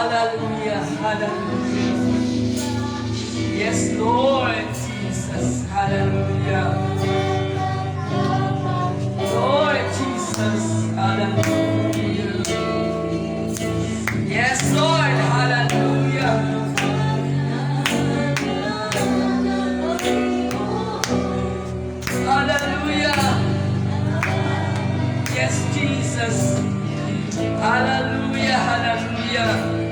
Hallelujah, hallelujah. Yes, Lord Jesus, hallelujah. Lord Jesus, hallelujah. Yes, Lord, hallelujah. Hallelujah. Yes, Jesus. Hallelujah, hallelujah.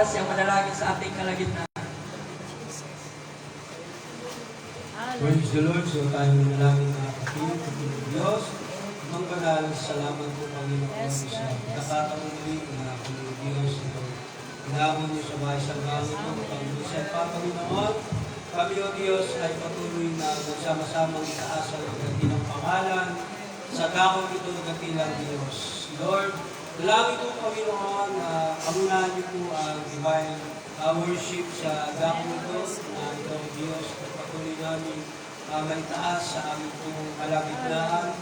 siyang manalangin sa ating kalagitnaan. Praise the Lord. So tayo manalangin mga kapatid, kapatid ng Diyos. Mga banal, salamat po Panginoon sa pagkakataon muli na Panginoon Diyos. Inabot niyo sa bahay sa langit mo, Panginoon sa Panginoon. Kami o Diyos ay patuloy na magsama-samang itaasal ang dakilang pangalan sa dakong ito ng dakilang Diyos. Lord, dalangin po Panginoon na kamunahan niyo po ang divine worship sa dakong ito na ito Diyos. Patuloy namin maitaas sa aming pong kalagitnaan,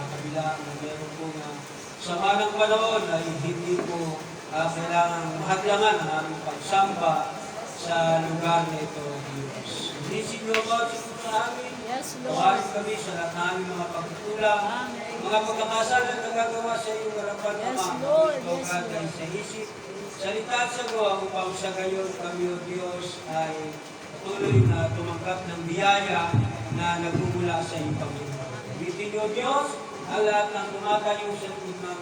kabila na meron po na sama ng panahon ay hindi po kailangan mahadlangan ang aming pagsamba sa lugar na ito, Diyos. Bilisin niyo ba sa amin? Tawarin kami sa lahat ng aming mga pagkukulang, mga pagkakasala na nagagawa sa iyong harapan na mga dahil sa isip, salita at sago upang sa gayon kami, O Diyos, ay patuloy na tumanggap ng biyaya na nagmumula sa iyong Panginoon. Bitin niyo, Diyos, ang lahat ng tumatayo sa likod ng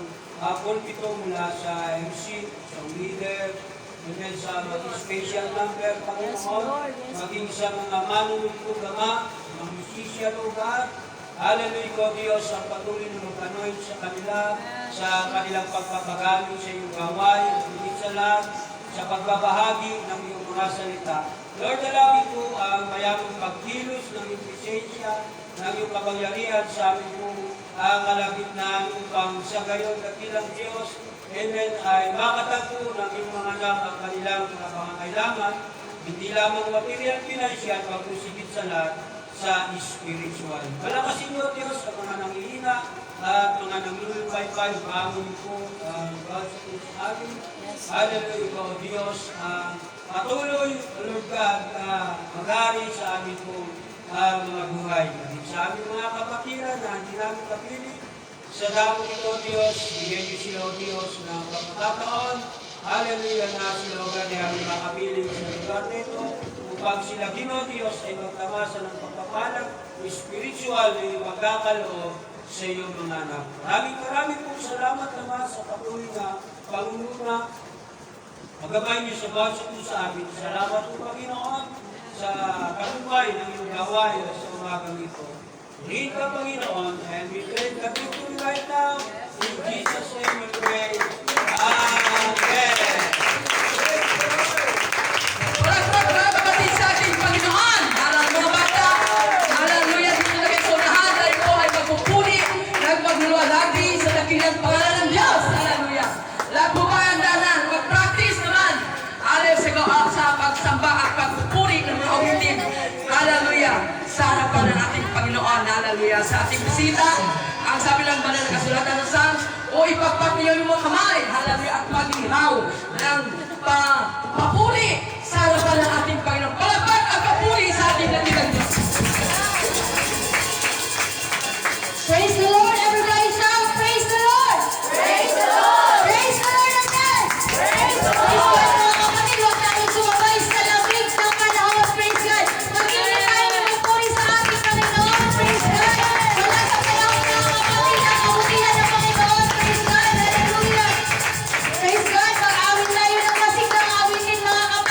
pulpito mula sa MC, sa leader, and then sa special number, Panginoon, maging sa mga manunod Ama, mga musician, O God. Hallelujah, O Diyos, ang patuloy na mag-anoint sa kanila, sa kanilang pagpapagamit sa iyong gawain, higit sa lahat, sa pagbabahagi ng iyong mga salita. Lord, dalangin po ang mayamang pagkilos ng iyong presensya, ng iyong kapangyarihan sa aming pong kalagitnaan upang sa gayon dakilang Diyos, Amen, ay makatagpo ng iyong mga anak ang kanilang mga pangangailangan, hindi lamang material, financial, pagkusigit sa lahat, sa spiritual. Palakasin niyo, Diyos, sa mga nangihina at mga nangilulupay-pay, bangon po ang God sa amin. Hallelujah, O Diyos, patuloy, Lord God, mag-ari sa amin po mga buhay. Sa aming mga kapatiran na hindi namin kapili, sa damo ito, Diyos, bigyan niyo sila, O Diyos, ng pagkakataon. Hallelujah, na sila, O God, ay aming makapiling sa lugar nito, upang sila, Gino, Diyos, ay magtamasa ng pagpapalang spiritual na yung magkakaloob sa iyong mga anak. Maraming po salamat naman sa patuloy na pangunguna. Magabay niyo sa bawat sa amin. Salamat po, Panginoon, sa kalumbay ng iyong gawain sa umagang ito. Lead ka, Panginoon, and we pray the victory right now. In Jesus' name we pray. Amen. Mga kapatid sa ating Panginoon, mga bata, hallelujah, dito na kayo sa unahan, dahil po ay magpupuli, nagmagluwalhati sa dakilang pangalan ng Diyos, hallelujah. Lahat po ba ang danan, mag-practice naman, hallelujah, sa pagsamba at pagpupuli ng mga umitin, hallelujah, sa harapan ng ating Panginoon, hallelujah, sa ating bisita, ang sabi ng banal na kasulatan ng Psalms, o ipagpapiliw mo kamay, hallelujah, at mag-ihaw ng papuli sa harapan ng ating Panginoon. Palakpak ang papuli sa ating dakilang Diyos. Praise the Lord, everybody shout, praise the Lord! Praise the Lord! Praise the Lord again! Praise the Lord! Mga kapatid, huwag natin sumabay sa lamig ng panahon, praise God! Mag-init tayo ng magpuri sa ating Panginoon, praise God! Wala sa panahon ng mga kapatid, ang kabutihan ng Panginoon, praise God! Hallelujah! Praise God! Mag-awin tayo ng masikang awitin, mga kapatid!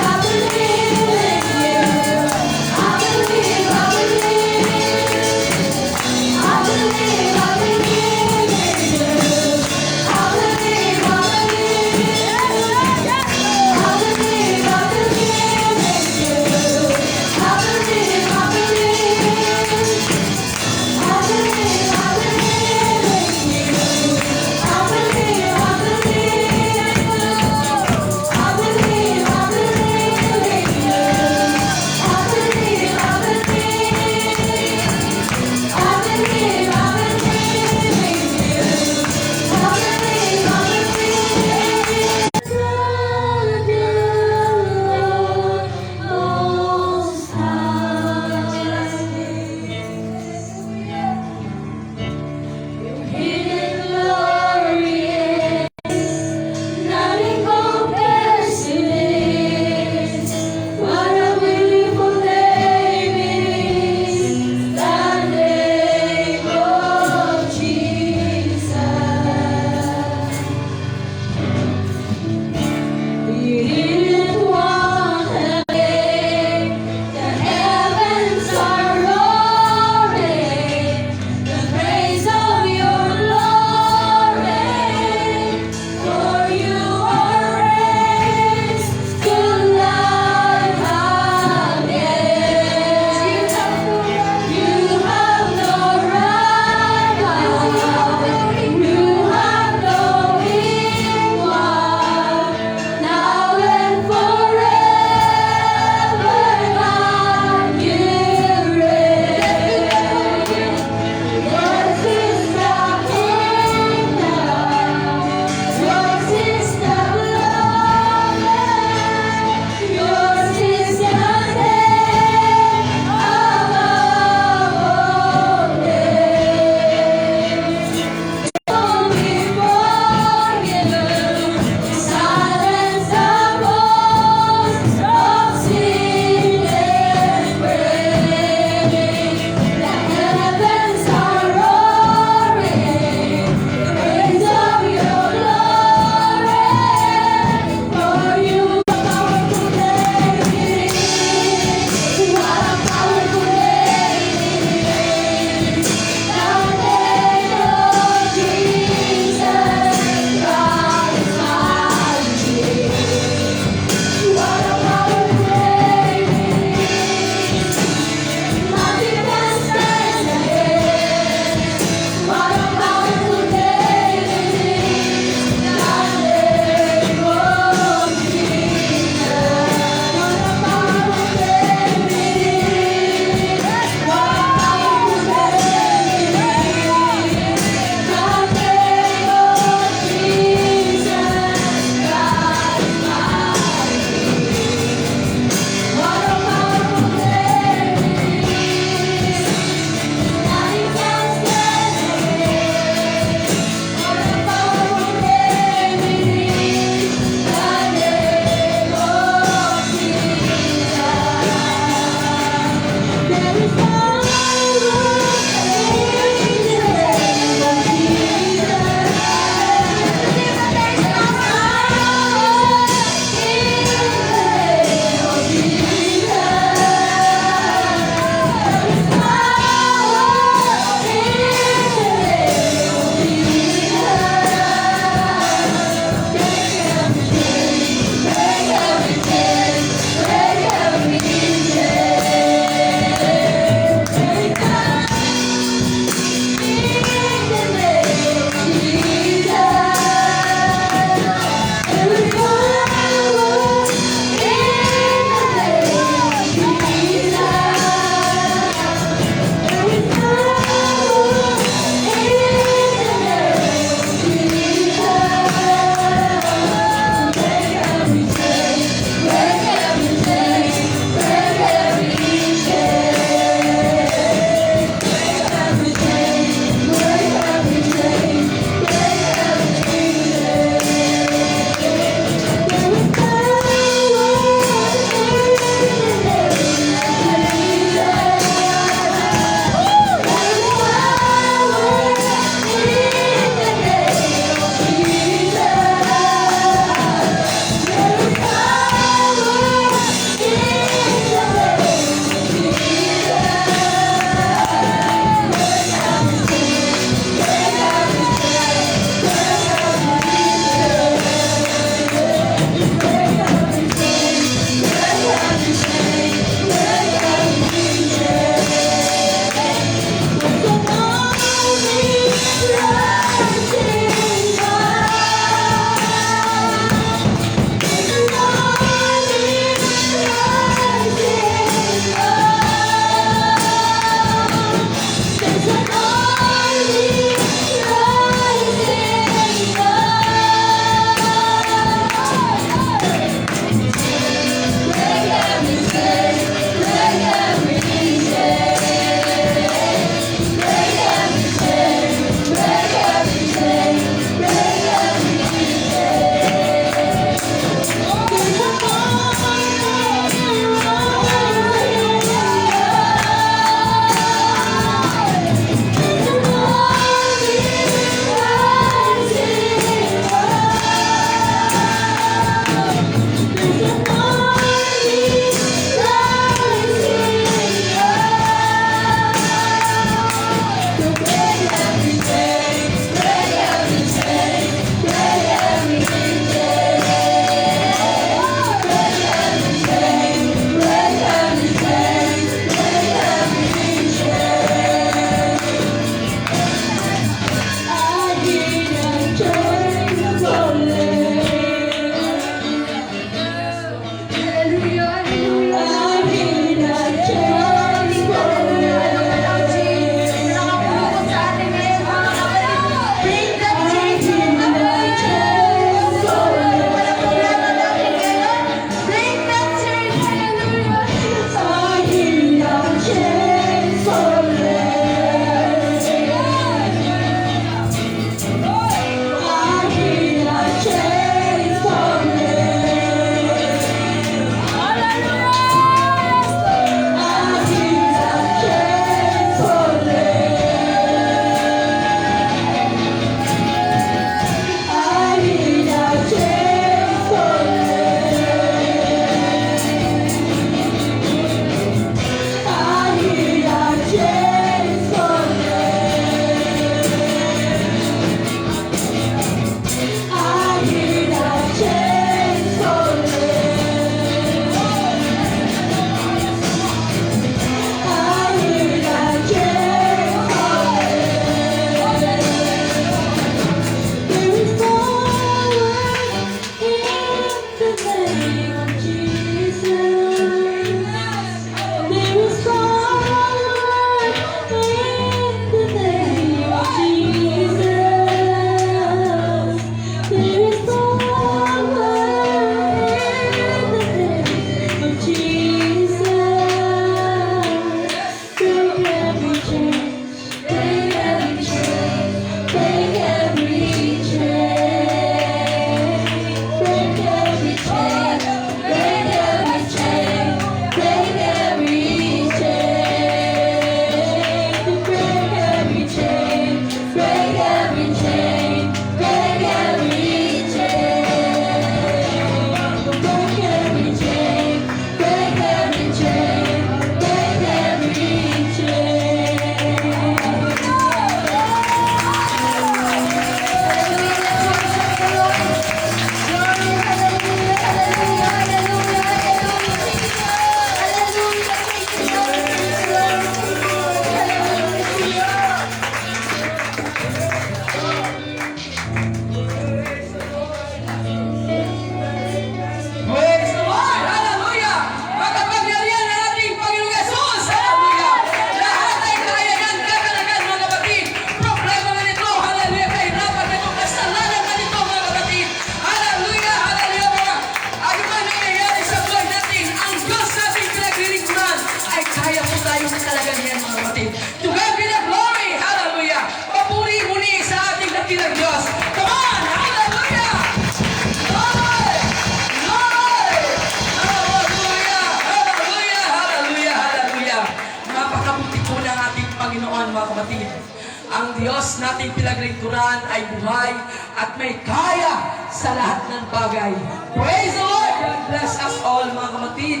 Ang Diyos nating pinaglingkuran ay buhay at may kaya sa lahat ng bagay. Praise the Lord! God bless us all, mga kapatid.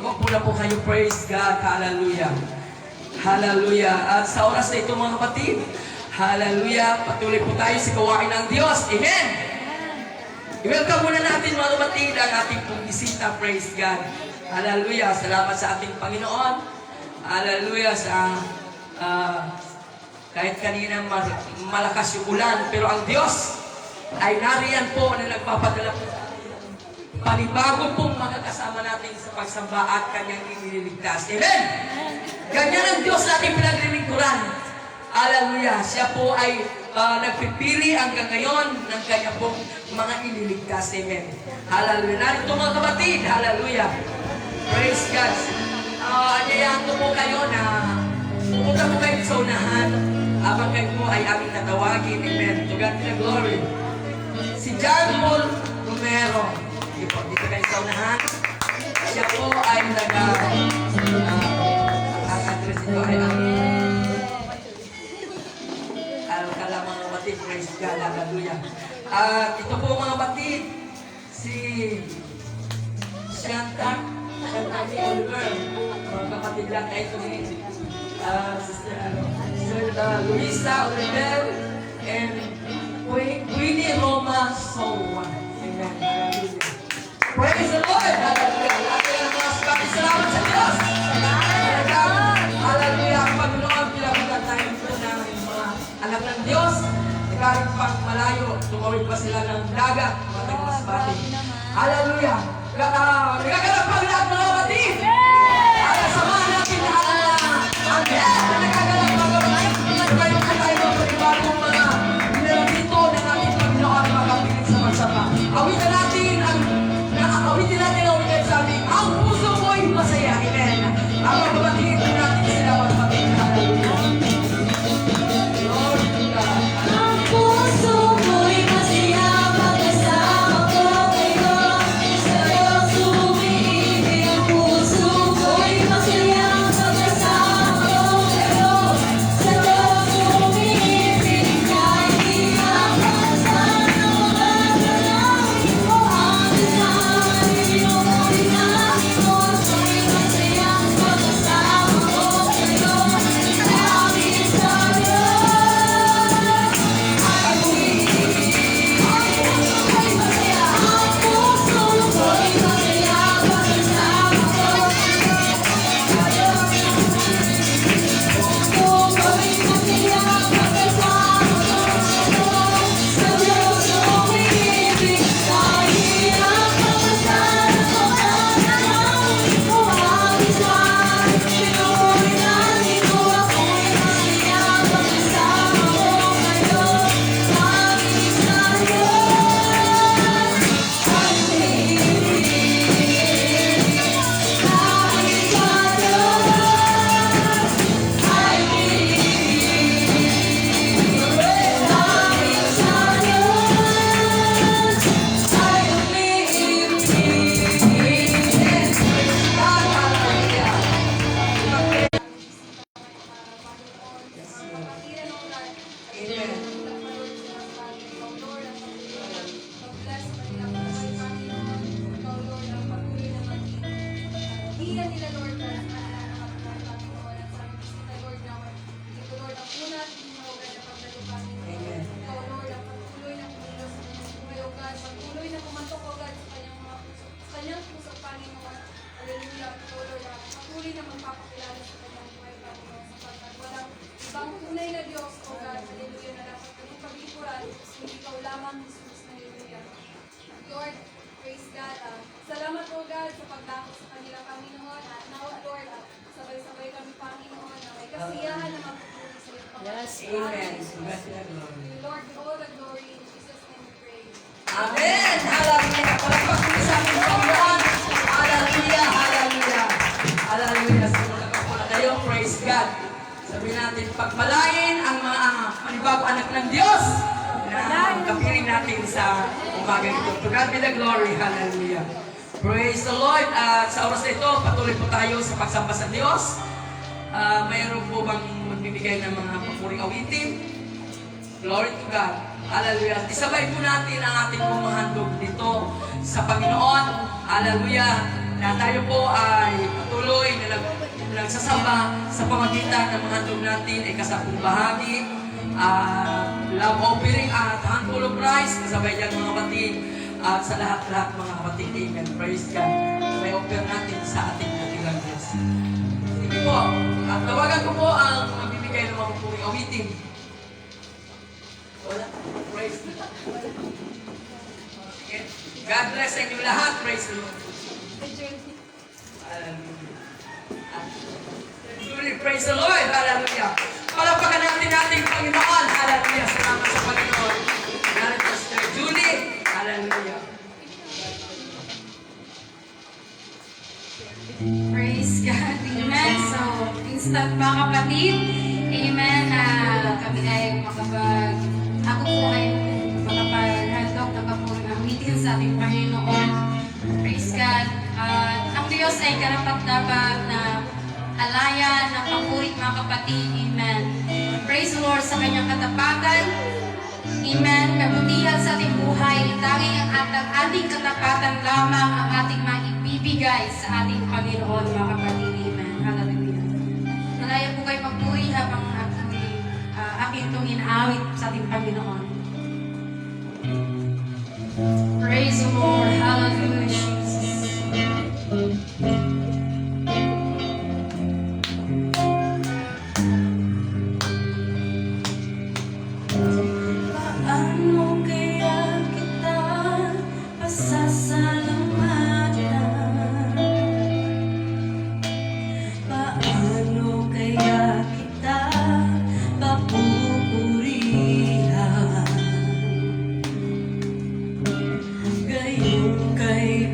Magpo na po kayo, praise God. Hallelujah. Hallelujah. At sa oras na ito, mga kapatid, hallelujah, patuloy po tayo sa gawain ng Diyos. Amen! I-welcome muna natin, mga kapatid, ang ating pong bisita, praise God. Hallelujah. Salamat sa ating Panginoon. Hallelujah. Kahit kanina malakas yung ulan, pero ang Diyos ay nariyan po na nagpapadala po sa atin. Panibago pong makakasama natin sa pagsamba at kanyang iniligtas. Amen! Ganyan ang Diyos natin pinaglilingkuran. Hallelujah. Siya po ay nagpipili hanggang ngayon ng kanya pong mga iniligtas. Amen. Hallelujah. Narito mga kapatid. Hallelujah. Praise God. Anyayahan ko po kayo na pumunta po kayo sa unahan habang kayo po ay aming tatawagin. Amen. To God be the glory. Si John Paul Romero. Dito kayo sa unahan. Siya po ay ang address ito ay ang mga batid. Praise God. Hallelujah. At ito po mga batid, si Shanta Oliver. Mga kapatid lang kayo ito ni Sister Luisa Oliver and Queenie Roma Sowa. Amen. Hallelujah. Praise the Lord. Hallelujah. At yan ang mga sabi. Salamat sa Diyos. Hallelujah. Ang Panginoon, pinabutan tayo po ng mga anak ng Diyos. Kahit pang malayo, tumawid pa sila ng dagat. Matagmasbati. Hallelujah. Nagkakalap pa lahat mga kapatid. Samahan natin ang Diyos na nagkakalap mga kapatid. Ngayon na tayo magpapagong mga nilalito na natin Panginoon makapilit sa magsama. Awitin natin sabi, ang puso mo'y masaya. Amen. Ang mga kapatid natin sila mga kapatid. Hallelujah. Lord God. Ang puso mo'y masaya pagkasama ko kayo. Sa Diyos umiibig. Ang puso mo'y masaya pagkasama ko kayo. Sa Diyos umiibig. Kahit di makasan ang mga dalangin ko. Ang design mo mo'y nangin mo. Mo'y masaya pagkasama ko kayo. Salamin sa Diyos. Lord, praise God. Salamat po God sa pagdakop sa kanila, Panginoon. At now, Lord, sabay-sabay kami, Panginoon, na may kasiyahan na magpupuli sa iyo. Yes, amen. Lord, all the glory in Jesus' name we pray. Amen! Hallelujah! Palagpak po sa ating Panginoon. Hallelujah! Hallelujah! Hallelujah! Sumunod po na kayo. Praise God! Sabihin natin, pagpalain ang mga manibago anak ng Diyos na kapiling natin sa umaga ito. To God be the glory. Hallelujah! Praise the Lord! At sa oras na ito, patuloy po tayo sa pagsamba sa Diyos. Mayroon po bang magbibigay magbibigay ng mga papuring awitin. Glory to God. Hallelujah. Isabay po natin ang ating pumahandog dito sa Panginoon. Hallelujah. Na tayo po ay patuloy na nagsasamba sa pamagitan ng mga handog natin ay kasapong bahagi, love offering at handful of rice. Kasabay dyan mga kapatid at sa lahat-lahat mga kapatid. Amen. Praise God. May offer natin sa ating natilang Diyos. Sige po. At tawagan ko po ang magbibigay ng mga puring awitin. Wala. Praise the Lord. Okay. God bless sa inyo lahat. Praise the Lord. Hallelujah. Praise the Lord. Hallelujah. Palapakan natin ating Panginoon. Hallelujah. Salamat sa Panginoon. Hallelujah. Sister Julie. Hallelujah. Praise God. Amen. So, instant mga kapatid. Amen. Kami ay ako po ay makapag-handog ng papuring awitin sa ating Panginoon. Praise God. Ang Diyos ay karapat-dapat na alayan ng papuri mga kapatid. Amen. Praise the Lord sa kanyang katapatan. Amen. Kabutihan sa ating buhay. Tanging ang ating katapatan lamang ang ating maibibigay sa ating Panginoon mga kapatid. Amen. Hallelujah. Nalaya po kayo magpuri habang aking itong inawit sa ating Panginoon. Praise the Lord. Hallelujah, Jesus. Paano kaya kita pasasalamatan? Paano kaya kita papupurihan? Gayon kay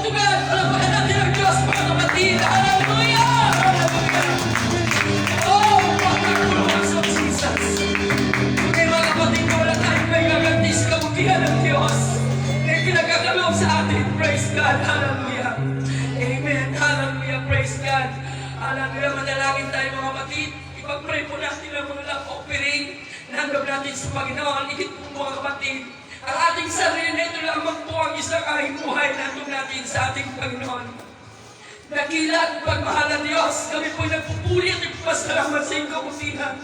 to God! Palapakan natin ang Diyos, mga kapatid! Hallelujah! Hallelujah! Oh, wonderful works of Jesus! Okay, mga kapatid, na wala tayong may gaganti sa kabutihan ng Diyos na pinagkakaloob sa atin. Praise God! Hallelujah! Amen! Hallelujah! Praise God! Hallelujah! Manalangin tayo, mga kapatid. Ipag-pray po natin ang mga love offering na hanggap natin sa Panginoon. Ikit po, mga kapatid. Ang ating sarili na ito lamang po ang isang ahing buhay na hanggap natin sa ating Panginoon. Dakila at pagmahal na Diyos, kami po nagpupuli at nagpapasalamat sa iyong kabutihan.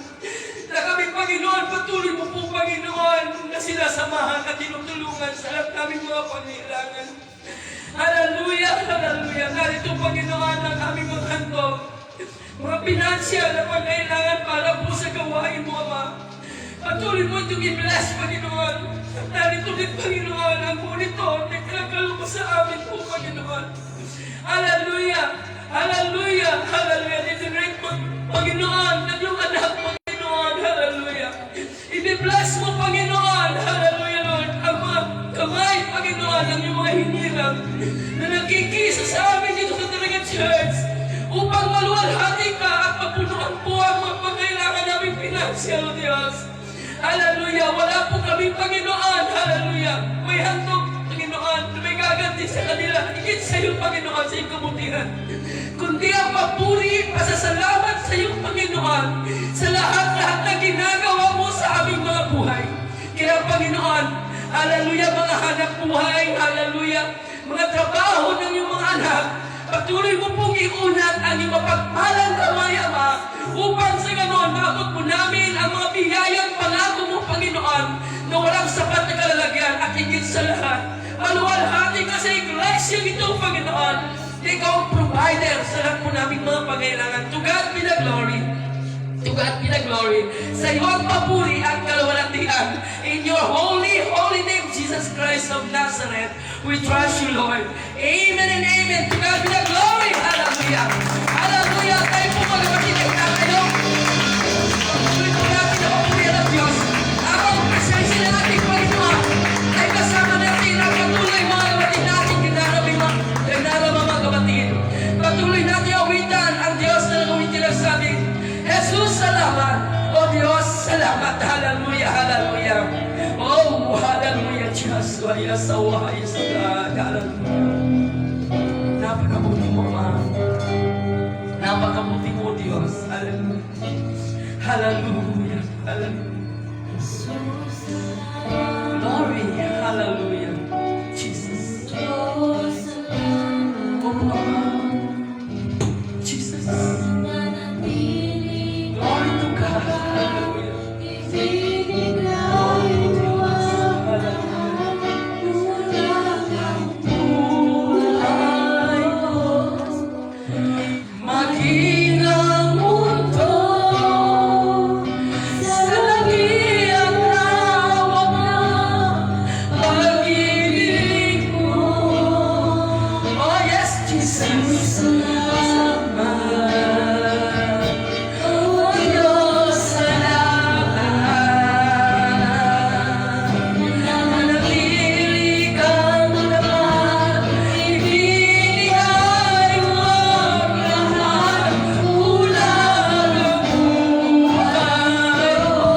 Na kami, Panginoon, patuloy mo po, Panginoon, na sinasamahan at tinutulungan sa lahat naming mga pangailangan. Hallelujah, hallelujah. Narito, Panginoon, ang aming mga handog, mga pinansyal na pangailangan para po sa gawain mo, Ama. Patuloy mo itong i-bless, Panginoon. At narito din, Panginoon, ang monitor na kinagalo mo sa amin po, Panginoon. Hallelujah! Hallelujah! Hallelujah! Dinirect mo, Panginoon, ng iyong anak, Panginoon. Hallelujah! I-bless mo, Panginoon. Hallelujah, Lord. Ang mga kamay, Panginoon, ng iyong mga hinirang na nagkikisa sa amin dito sa Talagang Church upang maluwalhati ka at mapunuan po ang mga pangailangan naming pinansyal, O Diyos. Hallelujah! Wala po kami, Panginoon. Hallelujah! May handog, Panginoon, na may gaganti sa kanila. Higit sa iyo, Panginoon, sa iyong kabutihan. Kundi ang papuri, pasasalamat sa iyong Panginoon sa lahat-lahat na ginagawa mo sa aming mga buhay. Kaya, Panginoon, hallelujah, mga hanap buhay, hallelujah, mga trabaho ng iyong mga anak, patuloy mo pong iunat ang iyong mapagpalang kamay, Ama, upang sa ganon, maabot mo namin ang mga biyayang pangako mo, Panginoon, na walang sapat na kalalagyan at higit sa lahat. Maluwalhati ka sa iglesia ito, Panginoon. Ikaw ang provider sa lahat po naming mga pangailangan. To God be the glory. To God be the glory. Sa iyo ang papuri at kalawalatian. In your holy, holy name, Jesus Christ of Nazareth, we trust you, Lord. Amen and amen. To God be the glory. Hallelujah. Hallelujah. Tayo po, mga kapatid, na kayo. Patuloy po natin ang papurihan ng Diyos. Ang presensya ng ating Panginoon ay kasama natin ang patuloy, mga kapatid natin, kinarama, mga kapatid. Patuloy natin awitan ang Diyos na nagawitin ang sabi, Jesus, salamat. O Diyos, salamat. Hallelujah, hallelujah. Oh, hallelujah, Diyos. Waya sa wahaya sa God. Hallelujah. Napakabuti mo, Ma. Napakabuti mo, Diyos. Hallelujah. Hallelujah. Hallelujah. Glory. Hallelujah. Jesus. Oh, Jesus. Glory to God. Hallelujah. Maginang mundo sa lagiang lawak na pag-ibig mo. Oh yes, Jesus. Salamat. Oh Diyos, salamat. Manatili kang laman, ibinigay mo ang lahat, ulang ang buhay mo.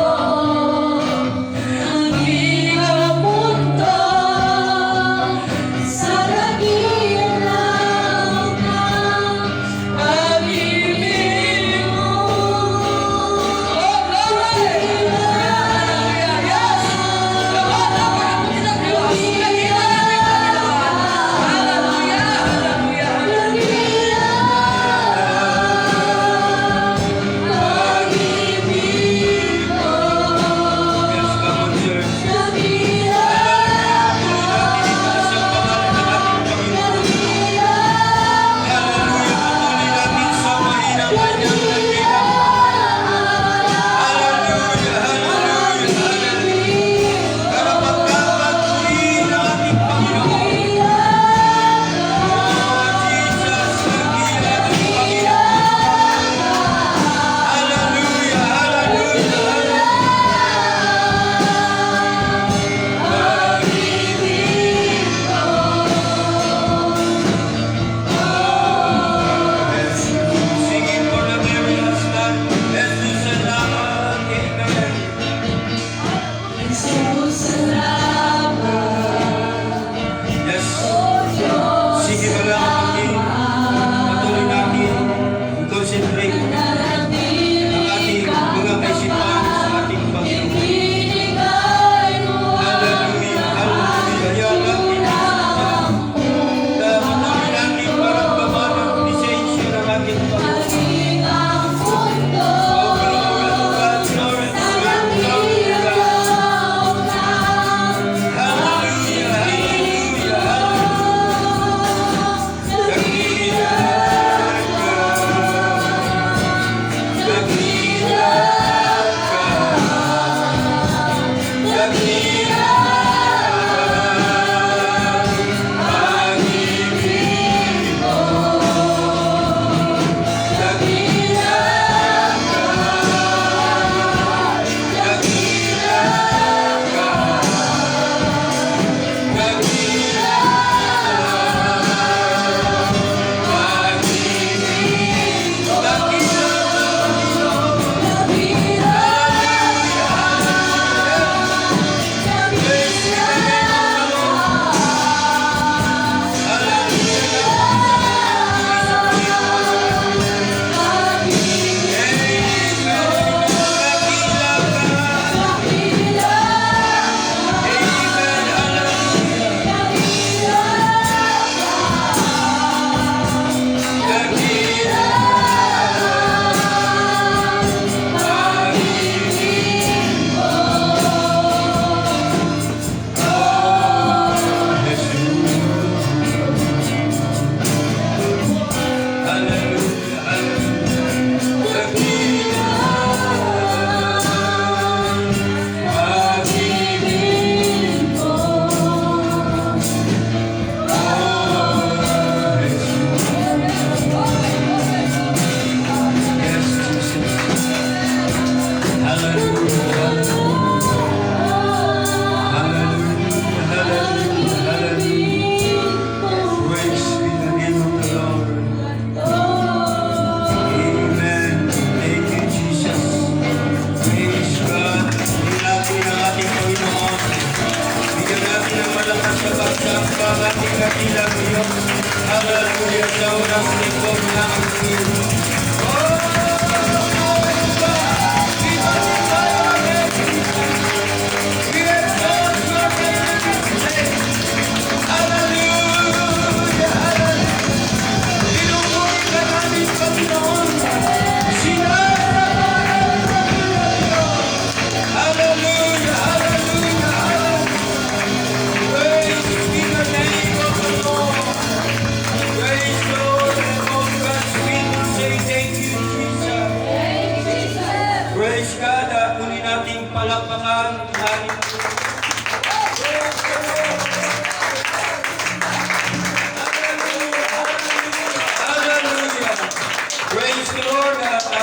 Maginang mundo sa lagiang lawak na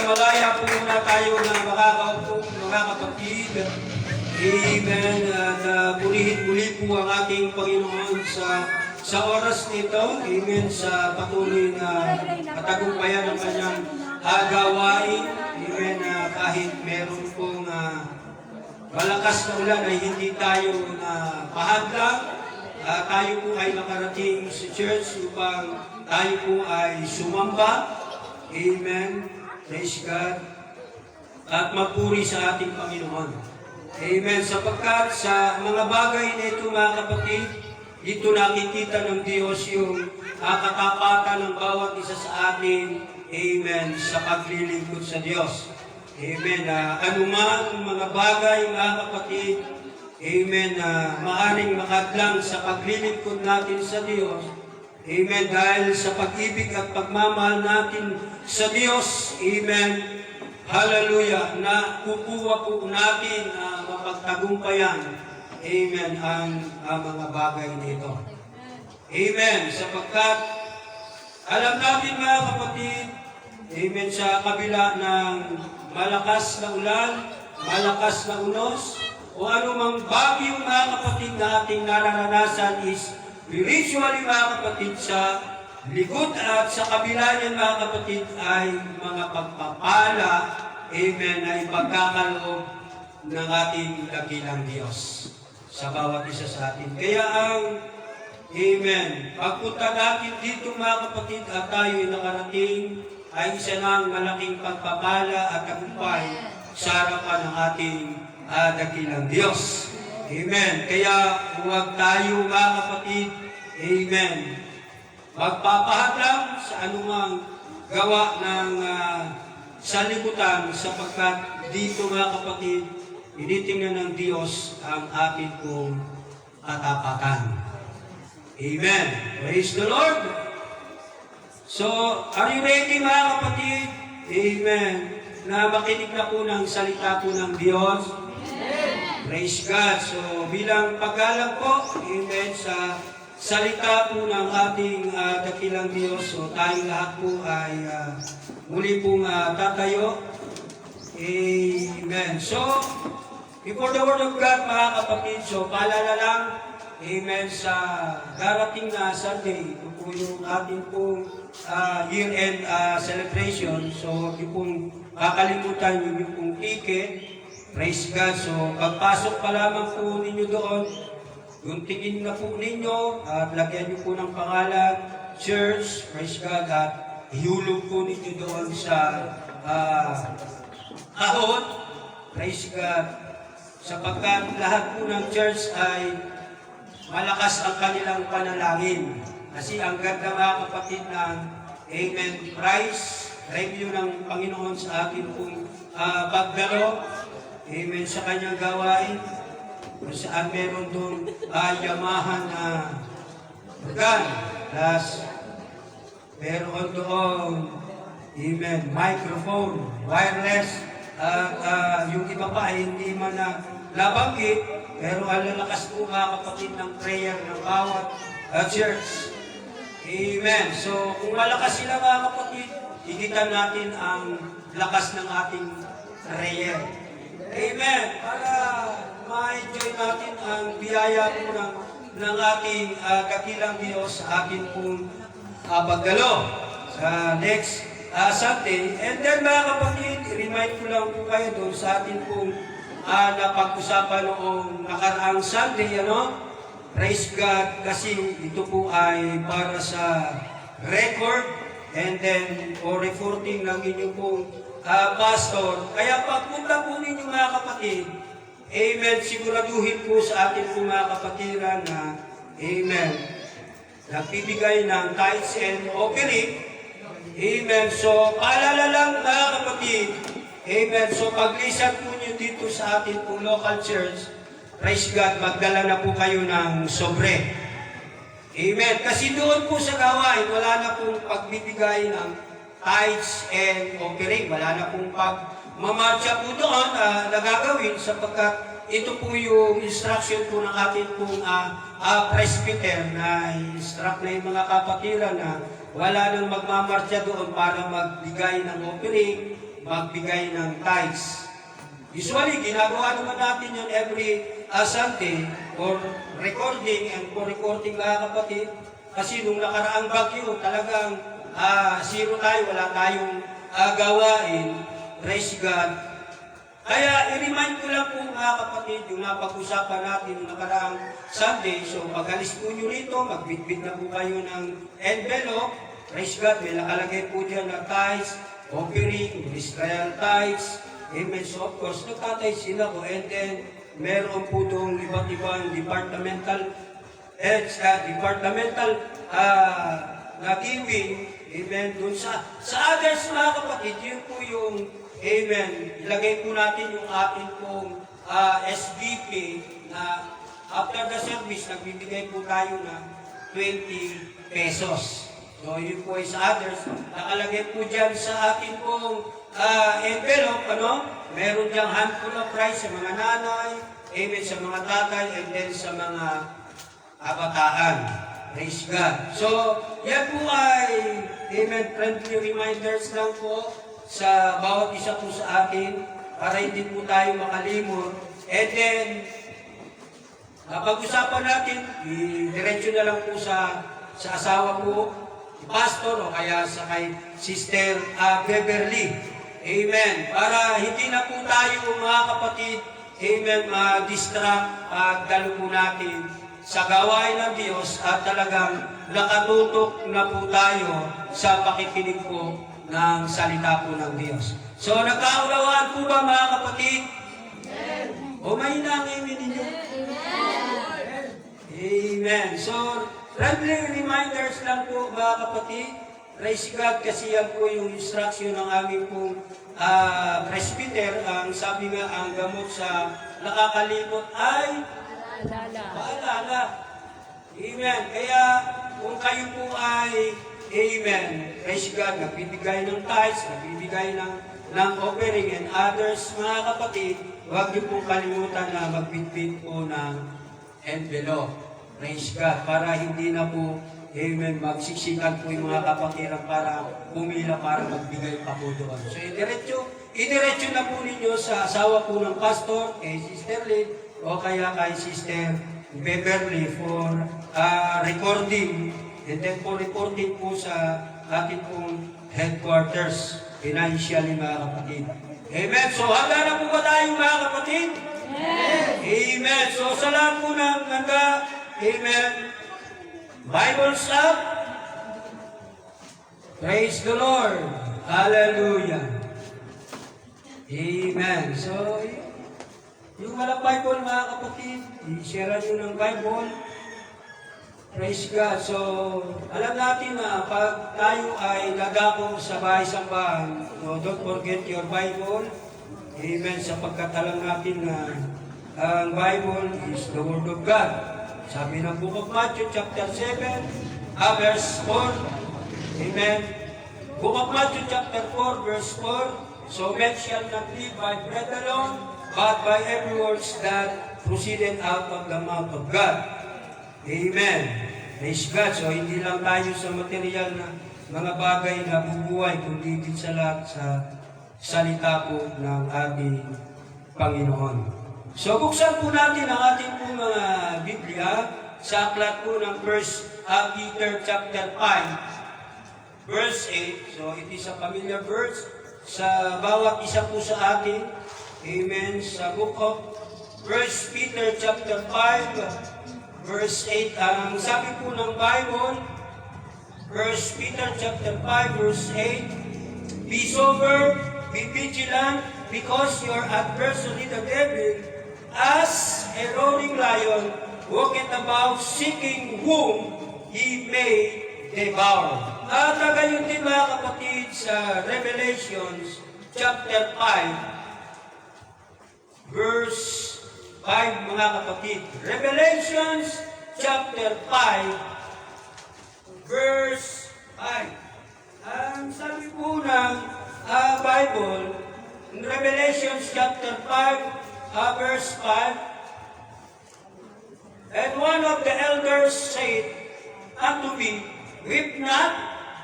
malaya po muna tayo na makakaupo, mga kapatid. Amen. At purihin muli po ang ating Panginoon sa oras nito. Amen. Sa patuloy na katagumpayan ng kanyang gawain. Amen. Kahit meron pong malakas na ulan ay hindi tayo pahadlang. Tayo po ay nakarating sa church upang tayo po ay sumamba. Amen. Praise God. At magpuri sa ating Panginoon. Amen. Sapagkat sa mga bagay na ito, mga kapatid, dito nakikita ng Diyos yung katapatan ng bawat isa sa atin. Amen. Sa paglilingkod sa Diyos. Amen. Anuman mga bagay, mga kapatid, amen, maaring makadlang sa paglilingkod natin sa Diyos. Amen. Dahil sa pag-ibig at pagmamahal natin sa Diyos. Amen. Hallelujah. Na kukuha po natin mapagtagumpayan. Amen. Ang mga bagay nito. Amen. Sapagkat alam natin, mga kapatid, amen, sa kabila ng malakas na ulan, malakas na unos, o anumang bagyo, mga kapatid, na ating nararanasan is spiritually, mga kapatid, sa likod at sa kabila niyan, mga kapatid, ay mga pagpapala, amen, ay pagkakaloob ng ating dakilang Diyos sa bawat isa sa atin. Kaya ang, amen, pagpunta natin dito, mga kapatid, at tayo ay nakarating, ay isa ng malaking pagpapala at tagumpay sa harapan ng ating dakilang Diyos. Amen. Kaya huwag tayo, mga kapatid, amen, magpapahadlang sa anumang gawa ng sanlibutan, sapagkat dito, mga kapatid, initingnan ng Diyos ang ating pong katapatan. Amen. Praise the Lord. So, are you ready, mga kapatid? Amen. Na makinig na po ng salita po ng Diyos. Praise God. So, bilang paggalang po, amen, sa salita po ng ating dakilang Diyos. So, tayong lahat po ay muli pong tatayo. Amen. So, before the Word of God, mga kapatid, so paalala lang, amen, sa darating na Sunday, ito po yung ating pong year-end celebration. So, hindi pong kakalimutan yung pong ticket. Praise God. So, pagpasok pa lamang po ninyo doon, yung tingin na po ninyo at lagyan nyo po ng pangalan, church, praise God, at ihulog po ninyo doon sa kahon, praise God. Sapagkat lahat po ng church ay malakas ang kanilang panalangin. Kasi ang ganda, mga kapatid, ng amen prize, review ng Panginoon sa atin pong pagdalo, amen, sa kanyang gawain, kung saan meron doon Yamaha na organ, plus meron doon, amen, microphone, wireless, at yung iba pa ay hindi man na nabanggit, pero ang lalakas po, mga kapatid, ng prayer ng bawat church. Amen. So, kung malakas sila, mga kapatid, higitan natin ang lakas ng ating prayer. Amen. Para ma-enjoy natin ang biyaya po ng ating dakilang Diyos sa atin pong pagdalo sa next Sunday. And then, mga kapatid, remind ko lang po kayo doon sa atin pong napag-usapan noong nakaraang Sunday, ano? Praise God, kasi ito po ay para sa record and then for reporting ng inyong pong pastor. Kaya pagpunta po ninyo, mga kapatid, amen, siguraduhin po sa atin po, mga kapatiran, na amen, nagbibigay ng tithes and offering. Amen. So, paalala lang, mga kapatid, amen, so paglisan po nyo dito sa atin pong local church, praise God, magdala na po kayo ng sobre. Amen. Kasi doon po sa gawain, wala na pong pagbibigay ng tithes and offering. Wala na pong pagmamarcha po doon na gagawin, sapagkat ito po yung instruction po ng ating pong presbyter na instruct na yung mga kapatiran na wala nang magmamarcha doon para magbigay ng offering magbigay ng tithes. Usually, ginagawa naman natin yun every Sunday for recording and for recording mga kapatid. Kasi nung nakaraang bagyo, talagang zero tayo, wala tayong gawain. Praise God. Kaya i-remind ko lang po mga kapatid, yung napag-usapan natin nung nakaraang Sunday. So pag-alis po nyo rito, magbitbit na po kayo ng envelope. Praise God, may nakalagay po dyan na tithes, offering, Israel tithes. Amen. So of course, nagtatay sila ko. And then, meron po doong iba't ibang departmental na giving. Amen. Doon sa others mga kapatid, yun po yung, amen, ilagay po natin yung atin pong SBP na after the service, nagbibigay po tayo ng 20 pesos. So, yun po ay sa others. Nakalagay po dyan sa atin pong envelope, meron diyang handful of rice sa mga nanay, amen, sa mga tatay, and then sa mga kabataan. Praise God. So, yan po ay, amen, friendly reminders lang po sa bawat isa po sa atin para hindi po tayo makalimot. And then, pag-usapan natin, diretso na lang po sa asawa po, pastor o kaya sa kay Sister Beverly. Amen. Para hindi na po tayo mga kapatid, amen, ma-distract pagdalo po natin sa gawain ng Diyos at talagang nakatutok na po tayo sa pakikinig po ng salita po ng Diyos. So, nagkaunawaan po ba mga kapatid? Amen. O may nang amen ninyo? Amen. Amen. So, friendly reminders lang po mga kapatid. Praise God, kasi yan po yung instruction ng aming pong presbyter. Ang sabi nga, ang gamot sa nakakalimot ay paalala. Amen. Kaya kung kayo po ay, amen, praise God, nagbibigay ng tithes, nagbibigay ng offering and others, mga kapatid, huwag niyo pong kalimutan na magbitbit po ng envelope. Praise God, para hindi na po, amen, magsiksikan po yung mga kapatiran para pumila para magbigay pa po doon. So, idiretso na po ninyo sa asawa po ng pastor, kay Sister Lynn, o kaya kay Sister Beverly for recording, and then po reporting po sa ating pong headquarters, financially mga kapatid. Amen. So, handa na po ba tayo mga kapatid? Amen. So, sa lahat po ng handa, amen. Bible's up. Praise the Lord. Hallelujah. Amen. So, yung walang Bible mga kapatid, i-share nyo ng Bible. Praise God. So, alam natin na pag tayo ay nagako sa bahay-sambahan, don't forget your Bible. Amen. Sapagkat alam natin na ang Bible is the Word of God. Sabi ng Book of Matthew, chapter 7, verse 4. Amen. Book of Matthew, chapter 4, verse 4. So men shall not live by bread alone, but by every word that proceeded out of the mouth of God. Amen. Praise God. So hindi lang tayo sa material na mga bagay na bubuhay, kundi din sa lahat sa salita po ng ating Panginoon. So, buksan po natin ang ating po mga Biblia sa aklat po ng 1 Peter chapter 5, verse 8. So, it is a familiar verse sa bawat isa po sa atin. Amen. Sa book of 1 Peter chapter 5, verse 8. Ang sabi po ng Bible, 1 Peter chapter 5, verse 8, be sober, be vigilant, because your adversary, the devil, as a roaring lion, walketh about seeking whom he may devour. At gayon din mga kapatid sa Revelations chapter 5, verse 5 mga kapatid. Revelations chapter 5, verse 5. Ang sabi po ng Bible, in Revelations chapter 5, verse 5, and one of the elders said unto me, weep not,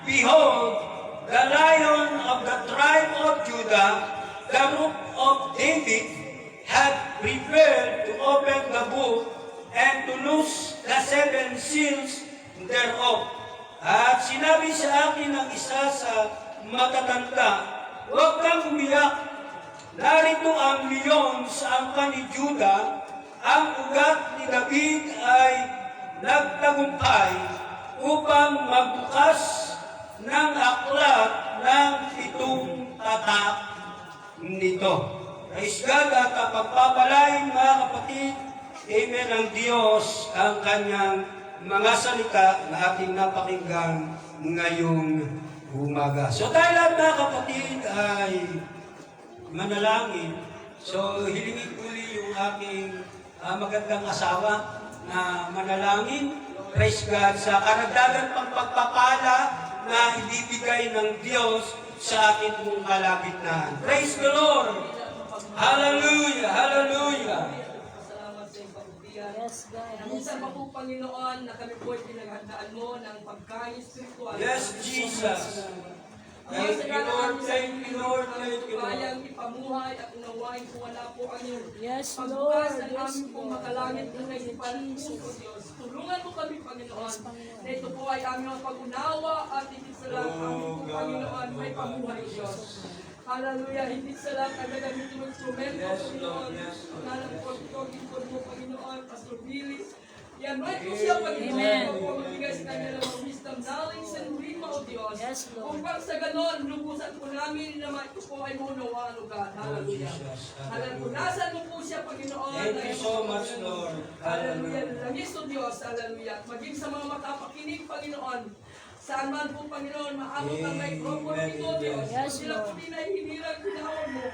behold, the Lion of the tribe of Judah, the Root of David, had prepared to open the book and to loose the 7 seals thereof. At sinabi sa akin ng isa sa matatanda, huwag kang umiyak. Narito ang leon sa angkan ni Judah. Ang ugat ni David ay nagtagumpay upang magbukas ng aklat ng 7 tatak nito. Praise God at pagpapalain mga kapatid, amen, ang Diyos ang kanyang mga salita na ating napakinggan ngayong umaga. So tayo lahat mga kapatid ay manalangin. So hilingin ko yung aking magandang asawa na manalangin. Praise God sa karagdagan pang pagpapala na ibibigay ng Diyos sa ating pong kalagitnaan. Praise the Lord! Hallelujah! Hallelujah! Salamat sa iyong pagbibigyan. Yes, God. Minsan pa po, Panginoon, na kami po ay pinaghandaan mo ng pagkain spiritual. Yes, Jesus! Thank you, Lord! Thank you, Lord! Thank you, Lord! Kayang ipamuhay at unawain kung wala po ang iyong Yes, pagbukas Lord. ng Yes, aming pong Lord. makalangit na naisipan Jesus. po, Diyos. Tulungan mo kami, Panginoon, Yes, Panginoon. na ito po ay aming mga pag-unawa at hindi sa lahat Oh, aming pong God. Panginoon may pamuhay, Diyos. Hallelujah. Hindi sa lahat ang gagamitin mo instrumento, Yes, Panginoon. Lord. Yes, Lord. Ngalan po ito, lingkod mo, Panginoon, Pastor Billy. Yan, right po siya, Panginoon. Amen. Huwag po magbigay sa kanya ng mga wisdom, knowledge, and rima, O Diyos. Yes, Lord. Upang sa ganon, lubusan po namin na ito po ay maunawaan, O God. Hallelujah. Jesus. Hallelujah. Punasan mo po siya, Panginoon. Thank you so much, Lord. Hallelujah. Langis, O Diyos. Hallelujah. At maging sa mga makapakinig, Panginoon, saan man po, Panginoon, maabot ang microphone Amen. nito, Diyos. Yes, Kung sila po Lord. din ay hinirang pinahon mo.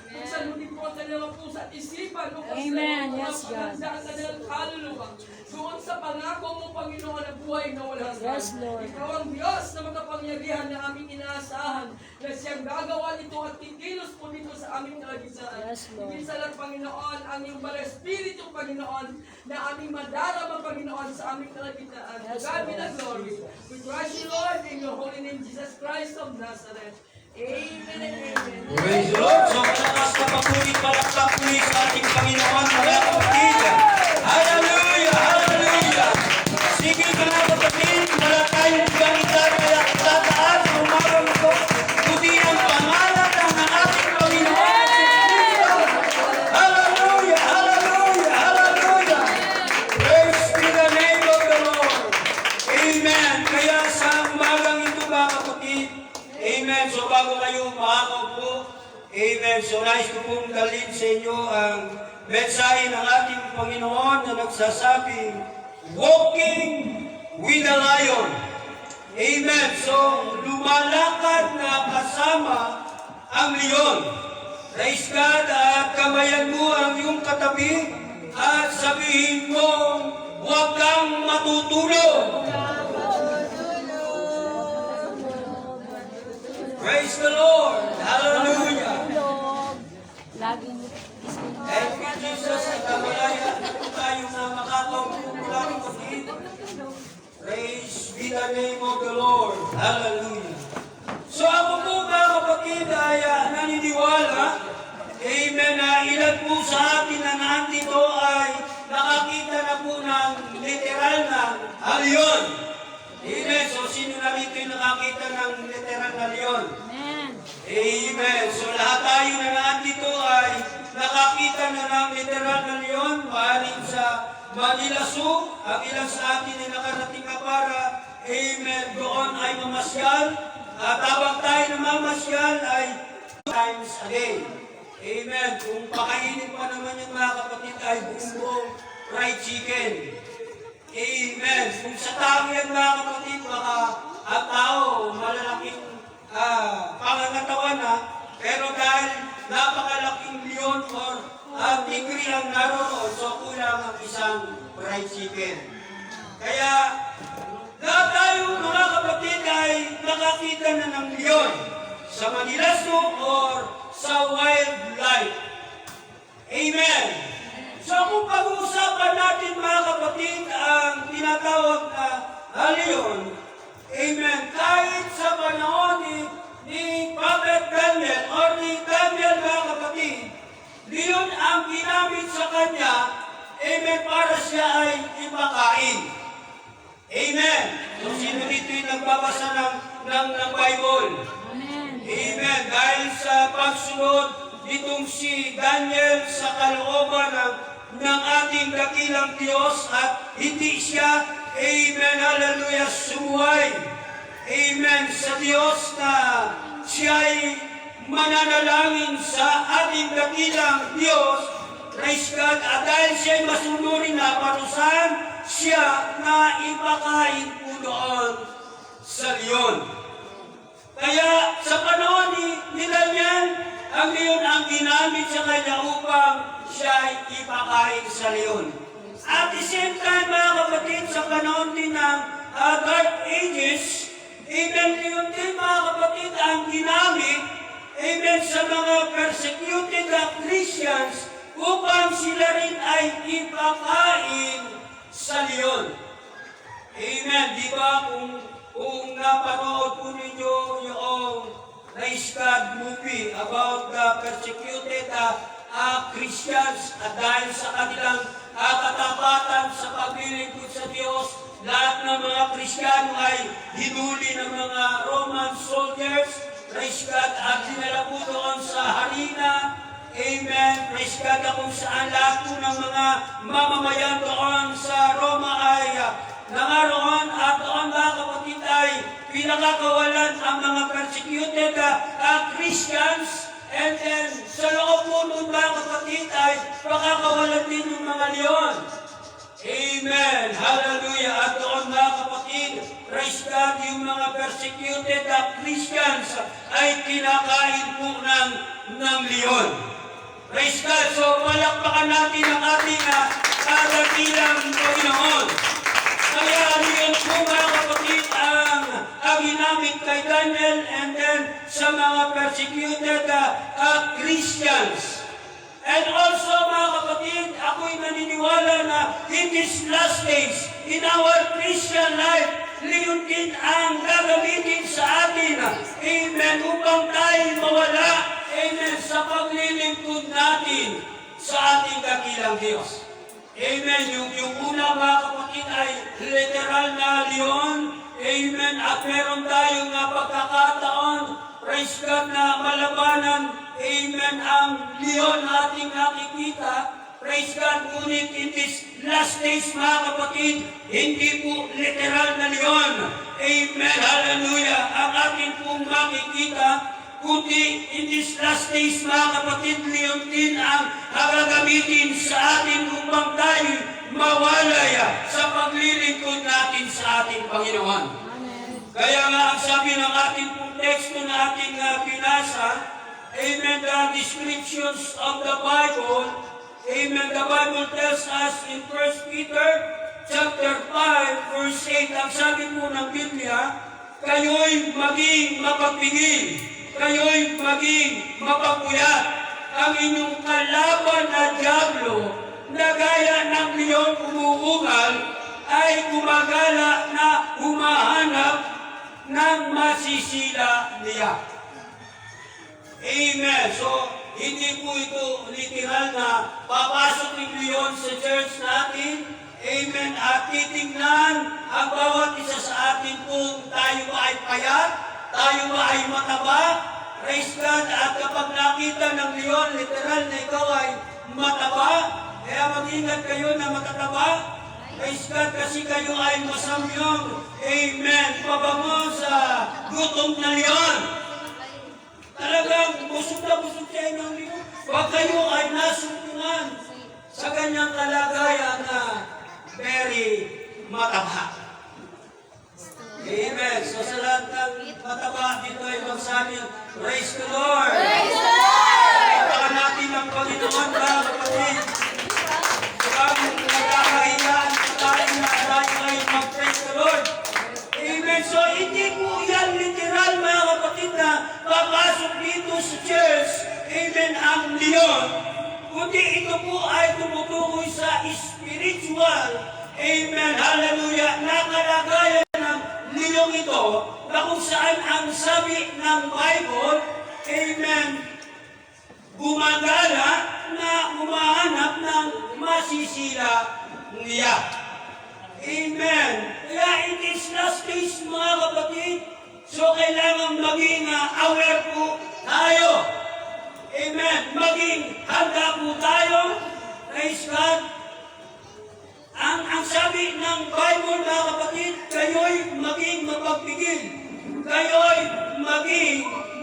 Kung saan mo din po ang kanilang puso at isipan, O Amen. Yes, God. ang kanilang kaluluwa. Doon sa pangako mo, Panginoon, na buhay na walang hanggan. Yes, Lord. Ikaw ang Diyos na makapangyarihan na aming inaasahan na siyang gagawa nito at kikilos po dito sa aming kalagitnaan. Yes, Lord. Hindi sa lahat, Panginoon, ang iyong mga Espiritu, Panginoon, na aming madarama, Panginoon, sa aming kalagitnaan. Yes, God be the Lord. glory. We trust you, Lord, in your holy name, Jesus Christ of Nazareth. Amen and amen. Praise the Lord! So, malakas na palakpak muli sa ating Panginoon, mga kapatid. Hallelujah! Hallelujah! Sige mga kapatid, wala tayong ganita kaya tataas sa umagang ito. Kundi ang pangalan ng ating Panginoon. Hallelujah! Hallelujah! Hallelujah! Praise be the name of the Lord. Amen. Kaya sa umagang ito mga kapatid, amen. So bago kayo makakaupo, amen. So nais ko pong dalhin sa inyo ang mensahe ng ating Panginoon na nagsasabing, walking with the lion. Amen. So lumalakad na kasama ang leon. Praise God at kamayan mo ang iyong katabi at sabihin mo, huwag kang matutulog. Praise the Lord! Hallelujah! Lord. Laging Thank you, Jesus. At kamalaya po tayo na makakaupo mula ng kapatid. Praise be the name of the Lord. Hallelujah! So ako po mga kapatid ay naniniwala, amen, na ilan po sa atin na nandito ay nakakita na po ng literal na leon. Amen. So sino na rito yung nakakita ng literal na leon? Amen. Amen. So lahat tayo na nandito ay nakakita na ng literal na leon. Maaaring sa Manila Zoo, ang ilan sa atin ay nakarating na para, amen, doon ay mamasyal. At habang tayo na mamasyal ay 2 times a day. Amen. Kung pakainin pa naman yung mga kapatid ay buong fried chicken. Amen. Kung sa tao yan mga kapatid, baka ang tao malalaking pangangatawan na, pero dahil napakalaking leon or tigre ang naroon, so kulang ang isang fried chicken. Kaya lahat tayo mga kapatid ay nakakita na ng leon sa Manila Zoo or sa wildlife. Amen. So kung pag-uusapan natin mga kapatid ang tinatawag na leon, amen, kahit sa panahon ni niya, amen, para siya ay ipakain. Amen. So, sino dito yung nagbabasa ng Bible? Amen. Dahil sa pagsunod nitong si Daniel sa kalooban ng ating dakilang Diyos at hindi siya, amen, hallelujah, sumuway. Amen. Sa Diyos na siya ay mananalangin sa ating dakilang Diyos, praise God, at dahil siya ay masunurin na parusahan, siya na ipakain po doon sa leon. Kaya sa panahon ni Daniel, ang leon ang ginamit sa kanya upang siya ay ipakain sa leon. At the same time, mga kapatid, sa panahon din ng Dark Ages, amen, leon din mga kapatid ang ginamit, amen, sa mga persecuted na Christians upang sila rin ay ipakain sa leon. Amen. Di ba kung napanood po ninyo yung Praise God movie about the persecuted Christians at dahil sa kanilang katapatan sa paglilingkod sa Diyos, lahat ng mga Kristiyano ay hinuli ng mga Roman soldiers. Praise God, at dinala po doon sa harina. Amen. Praise God, kung saan lahat po ng mga mamamayan doon sa Roma ay nangaroon at doon mga kapatid ay pinakakawalan ang mga persecuted Christians. And then sa loob po nun mga kapatid ay pakakawalan din yung mga leon. Amen. Hallelujah. At doon mga kapatid, praise God, yung mga persecuted Christians ay kinakain po ng leon. Praise God. So palakpakan natin ang ating dakilang Panginoon. Kaya leon po mga kapatid ang ginamit kay Daniel and then sa mga persecuted Christians. And also mga kapatid, ako'y naniniwala na in these last days, in our Christian life, leon din ang gagamitin sa atin. Amen. Upang tayo mawala, amen, sa paglilingkod natin sa ating dakilang Diyos. Amen. Yung una mga kapatid ay literal na leon. Amen. At meron tayong pagkakataon, praise God, na malabanan, amen, ang leon na ating nakikita. Praise God, ngunit in these last days mga kapatid, hindi po literal na leon. Amen. Hallelujah. Ang ating pong makikita, kundi in these last days mga kapatid, leon din ang gagamitin sa atin upang tayo mawalay sa paglilingkod natin sa ating Panginoon. Kaya nga ang sabi ng ating pong teksto na ating binasa, amen, the descriptions of the Bible, amen, the Bible tells us in 1 Peter chapter 5 verse 8, ang sabi po ng Biblia, kayo'y maging mapagbigil, kayo'y maging mapagpuyat, ang inyong kalaban na dyablo, na gaya ng leon umuugal, ay gumagala na humahanap ng masisila niya. Amen. So, hindi po ito literal na papasok ng leon sa church natin. Amen. At titignan ang bawat isa sa atin kung tayo ba ay payat, tayo ba ay mataba. Praise God. At kapag nakita ng leon, literal na ikaw ay mataba, kaya mag-ingat kayo na matataba. Praise God, kasi kayo ay masamyong, amen, pabango sa gutom na leon. Talagang busog na busog siya ng leon. Pag kayo ay nasuntungan sa kanyang kalagayan na very mataba. Amen. So sa lahat ng mataba dito ay magsabi, praise the Lord! Praise the Lord! Baka natin ang Panginoon ba, kapatid? Ang nagkakahiyaan tayo na tayo ay mag-praise the Lord. Amen. So hindi po yan literal mga kapatid na papasok dito sa church, amen, ang leon. Kundi ito po ay tumutukoy sa spiritual, amen, hallelujah, na kalagayan ng leon ito, na kung saan ang sabi ng Bible, amen, gumagala na humahanap ng masisila niya. Amen. Kaya it is last days mga kapatid. So kailangan maging aware po tayo. Amen. Maging handa po tayo. Praise God. Ang sabi ng Bible mga kapatid, kayo'y maging mapagpigil. Kayo'y maging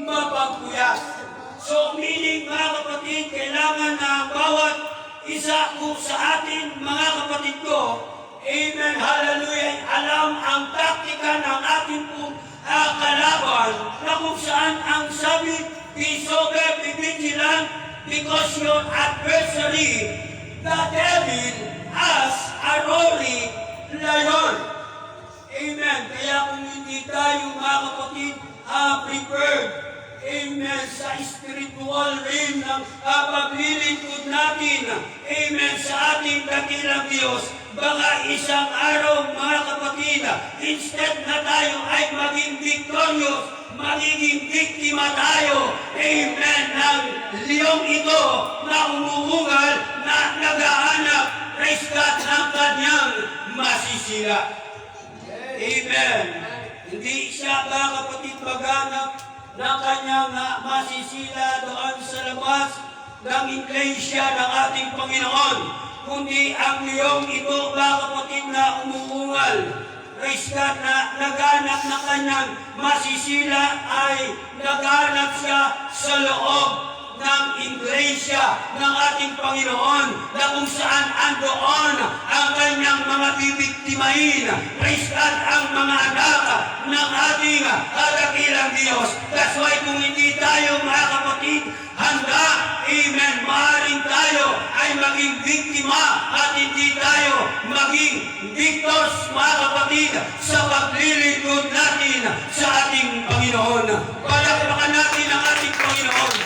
mapagpuyas. So meaning mga kapatid, kailangan na bawat isa po sa atin mga kapatid ko, amen, hallelujah, alam ang taktika ng ating po kalaban na kung saan ang sabi, be sober, be vigilant, because your adversary, the devil, as a roaring lion. Amen. Kaya kung hindi tayo mga kapatid prepared, amen, sa spiritual realm ng paglilingkod natin, amen, sa ating dakilang Diyos, baka isang araw mga kapatid, instead na tayo ay maging victorious, magiging biktima tayo, amen, ng liyong ito na umuungal, na nagahanap, praise God, ng kanyang masisira. Amen. Hindi siya mga kapatid maghanap ng kanyang masisila doon sa labas ng iglesia ng ating Panginoon, kundi ang liyong ito mga kapatid na umuungal, praise God, na naghanap ng kanyang masisila ay naghanap siya sa loob ng iglesia ng ating Panginoon, na kung saan andoon ang kanyang mga bibiktimahin, praise God, ang mga anak ng ating dakilang Diyos. That's why kung hindi tayo mga kapatid handa, amen, maaaring tayo ay maging biktima at hindi tayo maging victors mga kapatid sa paglilingkod natin sa ating Panginoon. Palakpakan natin ang ating Panginoon.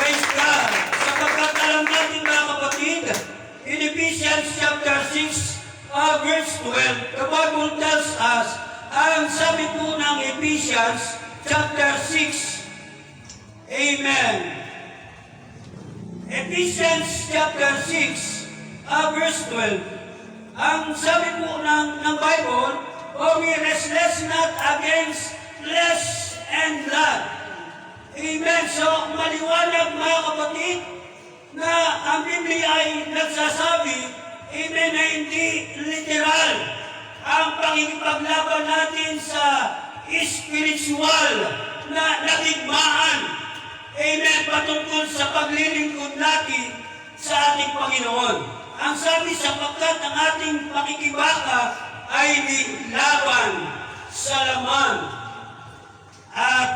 Praise God. Sapagkat alam natin mga kapatid, in Ephesians chapter 6, verse 12, the Bible tells us, ang sabi po ng Ephesians chapter 6, amen. Ephesians chapter 6, verse 12, ang sabi po ng Bible, for we wrestle not against flesh and blood. Amen. So, maliwanag mga kapatid na ang Biblia ay nagsasabi, amen, na hindi literal ang pakikipaglaban natin sa spiritual na natigmaan, amen, patungkol sa paglilingkod natin sa ating Panginoon. Ang sabi, sapagkat ang ating pakikibaka ay di laban sa laman at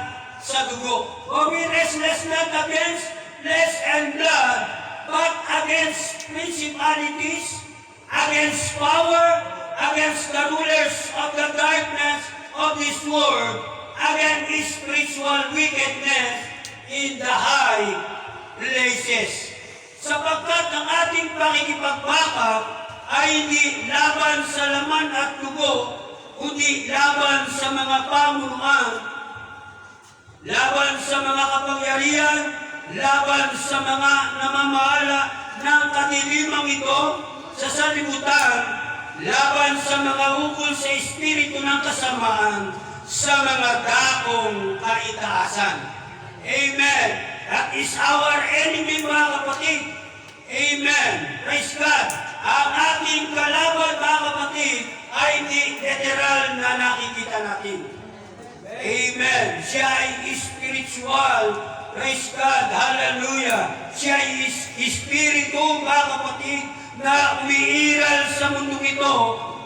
sa dugo. For we wrestle not against flesh and blood, but against principalities, against power, against the rulers of the darkness of this world, against spiritual wickedness in the high places. Sapagkat ang ating pakikipagbaka ay hindi laban sa laman at dugo, kundi laban sa mga pamunuan, laban sa mga kapangyarihan, laban sa mga namamahala ng katilimang ito sa sanlibutan, laban sa mga ukol sa espiritu ng kasamaan, sa mga dakong kaitaasan. Amen. That is our enemy mga kapatid. Amen. Praise God. Ang ating kalaban mga kapatid ay hindi literal na nakikita natin. Amen. Siya ay spiritual. Praise God. Hallelujah. Siya ay espiritu mga kapatid na umiiral sa mundong ito.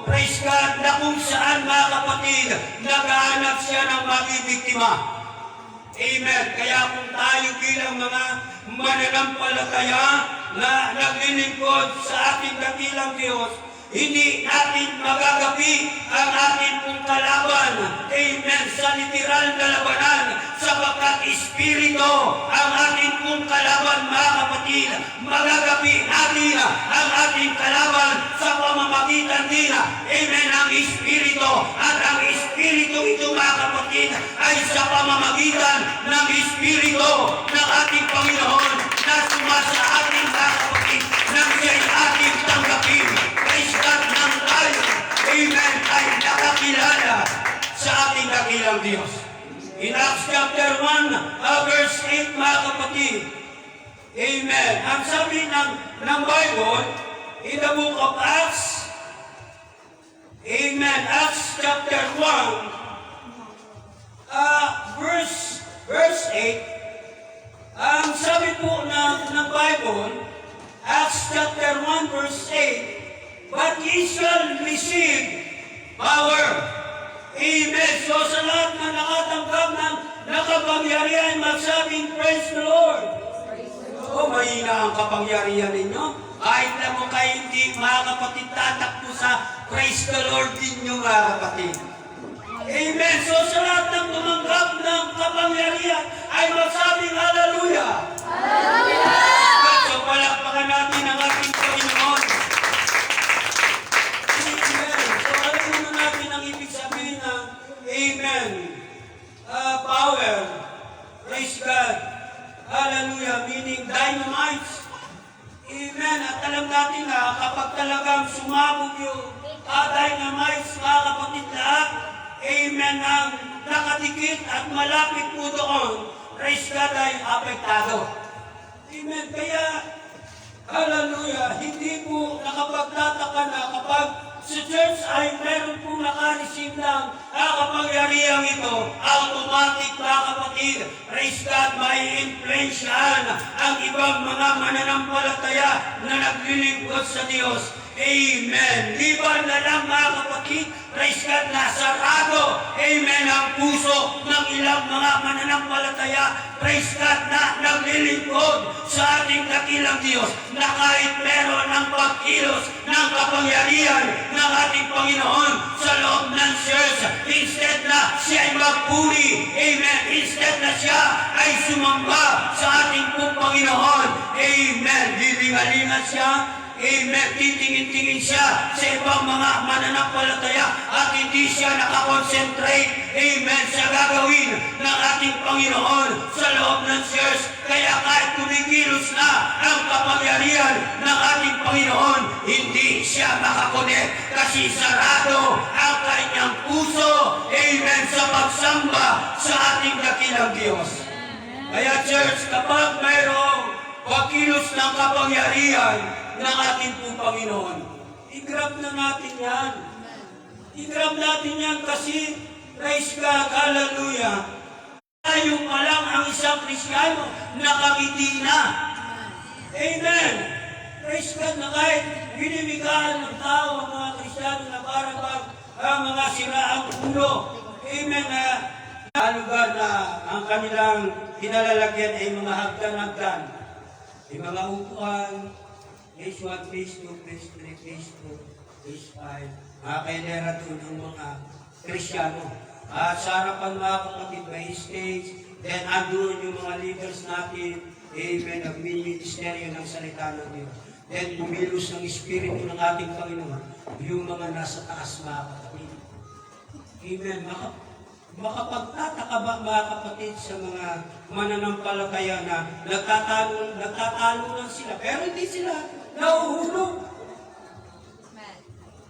Praise God. Na kung saan mga kapatid naghahanap siya ng mabibiktima. Amen. Kaya kung tayo bilang mga mananampalataya na naglilingkod sa ating dakilang Diyos, hindi natin magagapi ang ating pong kalaban. Amen. Sa literal na labanan, sapagkat espiritu ang ating pong kalaban mga kapatid. Magagapi natin ang ating kalaban sa pamamagitan nila. Amen. Ang espiritu at ang espiritu ito mga kapatid ay sa pamamagitan ng espiritu ng ating Panginoon na sumasa ating mga kapatid ng dakilang Diyos. In Acts chapter 1, verse 8, mga kapatid. Amen. Ang sabi ng Bible, in the book of Acts, amen, Acts chapter 1, verse 8, ang sabi po ng Bible, Acts chapter 1, verse 8, but ye shall receive power. Amen. So sa lahat na nakatanggap ng nakapangyarihan, magsabing, praise the Lord. O, mahina ang kapangyarihan ninyo. Kahit na mo kayo hindi, mga kapatid, tatakbo sa praise the Lord ninyo, mga kapatid. Amen. So sa lahat ng tumanggap ng kapangyarihan, ay magsabing, hallelujah. Hallelujah. So palakpakan natin ang ating Panginoon. Amen. Power. Praise God. Hallelujah. Meaning dynamite. Amen. At alam natin na kapag talagang sumabog yung dynamite, mga kapatid lahat, amen, ang nakadikit at malapit po doon, praise God, ay apektado. Amen. Kaya, hallelujah, hindi po nakapagtataka na kapag sa church ay meron pong nakareceive ng kapangyarihang ito, automatic, mga kapatid, praise God, may influensyahan ang ibang mga mananampalataya na naglilingkod sa Diyos. Amen. Di ba na lang, mga kapatid, praise God, nasarado, amen, ang puso ng ilang mga mananampalataya, praise God, na naglilingkod sa ating dakilang Diyos, na kahit meron ng pagkilos ng kapangyarihan ng ating Panginoon sa loob ng church, instead na siya ay magpuri, amen, instead na siya ay sumamba sa ating pong Panginoon, amen, lilingalingan siya, amen, titingin-tingin siya sa ibang mga mananampalataya at hindi siya nakakonsentrate, amen, sa gagawin ng ating Panginoon sa loob ng church. Kaya kahit kumikilos na ang kapangyarihan ng ating Panginoon, hindi siya makakonek kasi sarado ang kanyang puso, amen, sa pagsamba sa ating dakilang Diyos. Kaya church, kapag mayroong pagkilos ng kapangyarihan ng ating pong Panginoon, i-grab na natin yan. I-grab natin yan kasi, praise God, hallelujah, tayo pa lang ang isang Kristiyano, nakangiti na. Amen. Praise God, na kahit binibigyan ng tao ang mga Kristiyano na parang ang mga siraang ulo. Amen. Lugar na ang kanilang kinalalagyan ay mga hagdan-hagdan. May mga upuan, phase 1, phase 2, phase 3, phase 2, phase 5. Mga kailera doon ang mga Kristiyano. At sa harapan, mga kapatid, may stage, then andun yung mga leaders natin, amen, nag-ministeryo ng salita ng Diyos. Then bumilos ng Espiritu ng ating Panginoon, yung mga nasa taas, mga kapatid. Amen. Makapagtataka ba, mga kapatid, sa mga mananampalataya na nagtatalo lang sila, pero hindi sila nauhulog.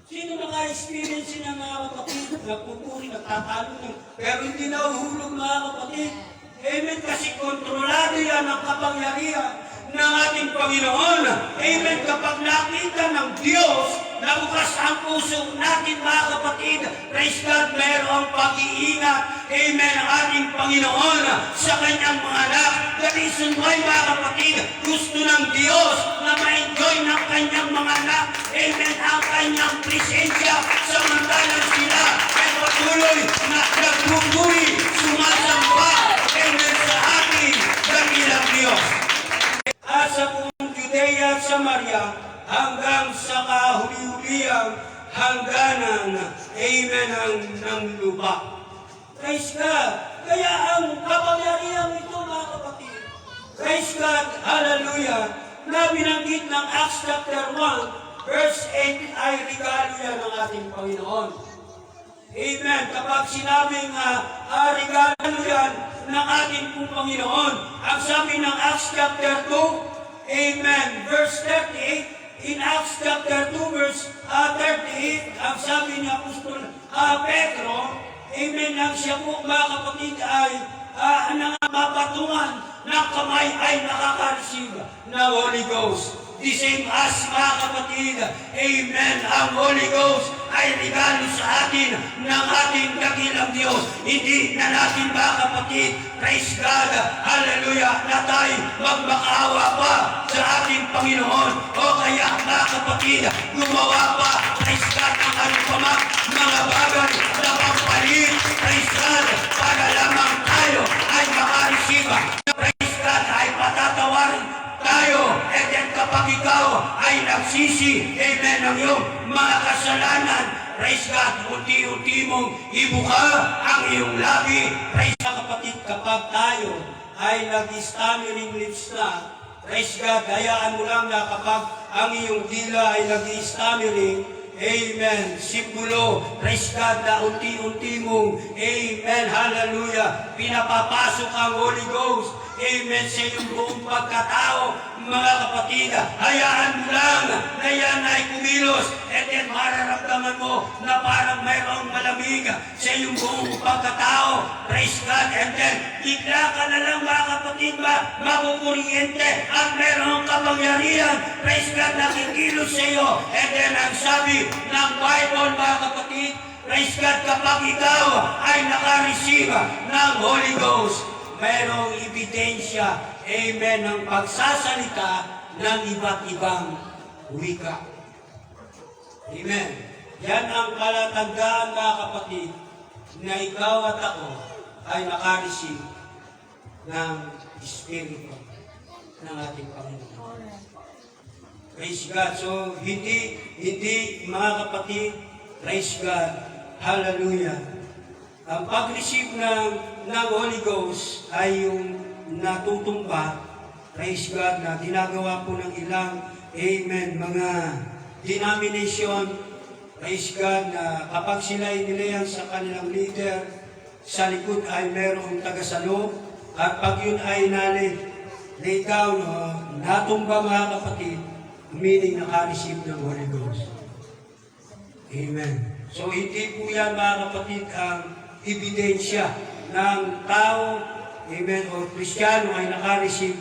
Sino naka-experience sila, mga kapatid? Nagpupuri, nagtatalo lang, pero hindi nauhulog, mga kapatid. Amen. Kasi kontrolado yan ang kapangyarihan ng ating Panginoon. Amen. Kapag nakita ng Diyos na bukas ang puso natin, mga kapatid, praise God, mayroong pag-iingat, amen, ang ating Panginoon sa kanyang mga anak. The reason why, mga kapatid, gusto ng Diyos na ma-enjoy ng kanyang mga anak, amen, ang kanyang presensya, samantalang sila ay patuloy na nagpupuri, sumasamba, amen, sa ating dakilang Diyos. Sa buong Judea at Samaria, hanggang sa kahuli-huliyang hangganan, amen, ng lupa. Praise God. Kaya ang kapangyarihan ito, mga kapatid, praise God, hallelujah, na binanggit ng Acts chapter 1, verse 8, ay regalo yan ng ating Panginoon. Amen. Kapag sinabing regalo yan ng ating Panginoon, ang sabi ng Acts chapter 2, amen, verse 38, in Acts chapter 2, verse 38, ang sabi ni Apostol Pedro, Amen, nang siya po mga kapatid ay nangangapatungan ng kamay ay nakaka-receive ng Holy Ghost. The same as mga kapatid, amen, ang Holy Ghost ay regalo sa atin ng ating dakilang Diyos. Hindi na natin mga kapatid, praise God, hallelujah, na tayo magmakaawa pa sa ating Panginoon. O kaya mga kapatid, gumawa pa, praise God, ng anumang mga bagay na pampalit, praise God, para lamang tayo ay makareceive. Praise God, ay patatawarin tayo. And then kapag ikaw ay nagsisi, amen, ng iyong mga kasalanan, praise God, unti-unti mong ibuka ang iyong labi. Praise God, kapatid, kapag tayo ay nag-stammering lips na, praise God, hayaan mo lang na kapag ang iyong dila ay nag-stammering, amen, simbolo, praise God, na unti-unti mong, amen, hallelujah, pinapapasok ang Holy Ghost, amen, sa iyong buong pagkatao. Mga kapatid, hayaan mo lang na yan ay kumilos, and then mararamdaman mo na parang mayroong malamig sa iyong buong pagkatao. Praise God, and then bigla ka na lang mga kapatid makukuryente at mayroong kapangyarihan. Praise God, nakikilos sa iyo. And then ang sabi ng Bible mga kapatid, praise God, kapag ikaw ay nakareceive ng Holy Ghost, mayroong ebidensya, amen, ng pagsasalita ng iba't ibang wika. Amen. Yan ang palatandaan mga kapatid na ikaw at ako ay nakareceive ng Espiritu ng ating Panginoon. Praise God. So, hindi mga kapatid, praise God, hallelujah. Ang pag-receive ng Holy Ghost ay yung natutumba, praise God, na ginagawa po ng ilang, amen, mga denomination, praise God, na kapag sila inilayan sa kanilang leader, sa likod ay merong taga-salo, at pag yun ay lay down, natumba mga kapatid, meaning naka-receive ng Holy Ghost. Amen. So hindi po yan mga kapatid ang ebidensya ng tao, amen, o Kristiyano ay naka-receive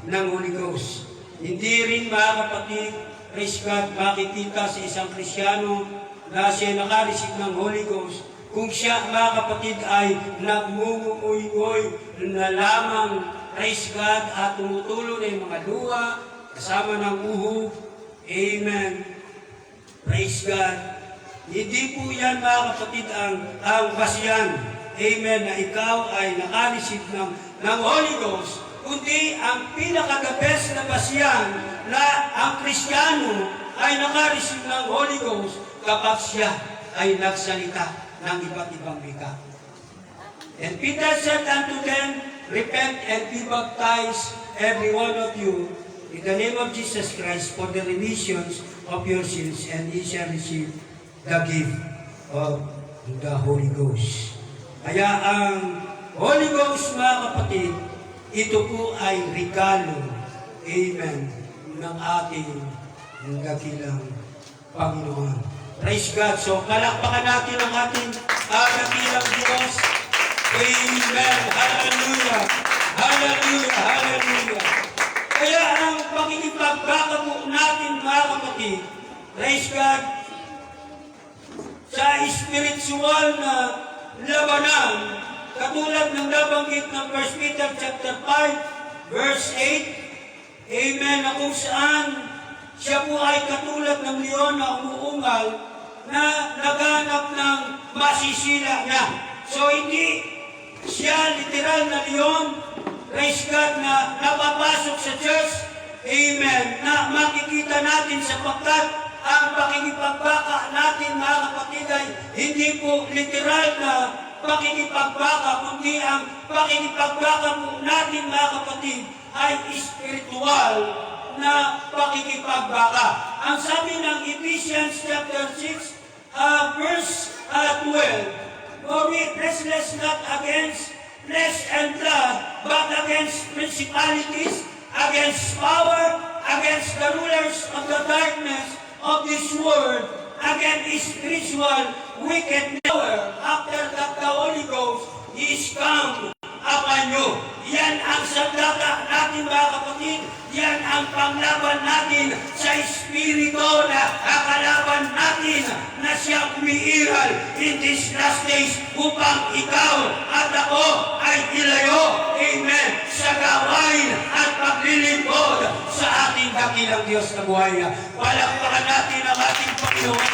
ng Holy Ghost. Hindi rin mga kapatid, praise God, makikita sa isang Kristiyano na siya naka-receive ng Holy Ghost kung siya mga kapatid ay nagmumuoy-oy na lamang, praise God, at tumutulo na yung mga luha kasama ng uho, amen, praise God. Hindi po yan mga kapatid ang basihan, amen, na ikaw ay naka-receive ng Holy Ghost, kundi ang pinaka-the best na basihan na ang Kristiyano ay naka-receive ng Holy Ghost kapag siya ay nagsalita ng iba't ibang wika. And Peter said unto them, repent and be baptized every one of you in the name of Jesus Christ for the remissions of your sins, and ye shall receive the gift of the Holy Ghost. Kaya ang Holy Ghost, mga kapatid, ito po ay regalo, amen, ng ating dakilang Panginoon. Praise God. So, palakpakan natin ang ating dakilang Diyos. Amen. Hallelujah. Hallelujah. Hallelujah. Kaya ang pakikipagbaka po natin, mga kapatid, praise God, sa spiritual na labanan, katulad ng nabanggit ng 1 Peter chapter 5, verse 8, amen, na kung saan siya po ay katulad ng leon na umuungal na naghanap ng masisila niya. So hindi siya literal na leon, praise God, na napapasok sa church, amen, na makikita natin sapagkat ang pakikipagbaka natin, mga kapatid, ay hindi po literal na pakikipagbaka, kundi ang pakikipagbaka po natin, mga kapatid, ay spiritual na pakikipagbaka. Ang sabi ng Ephesians chapter 6, verse 12, for we wrestle not against flesh and blood, but against principalities, against power, against the rulers of the darkness of this world, against spiritual wickedness. After that, the i-scam upon you. Yan ang sandata natin mga kapatid. Yan ang panglaban natin sa espiritu na kakalaban natin na siyang umiiral in these last days upang ikaw at ako ay ilayo, amen, sa gawain at paglilingkod sa ating dakilang Diyos na buhay. Palakpakan natin ang ating Panginoon.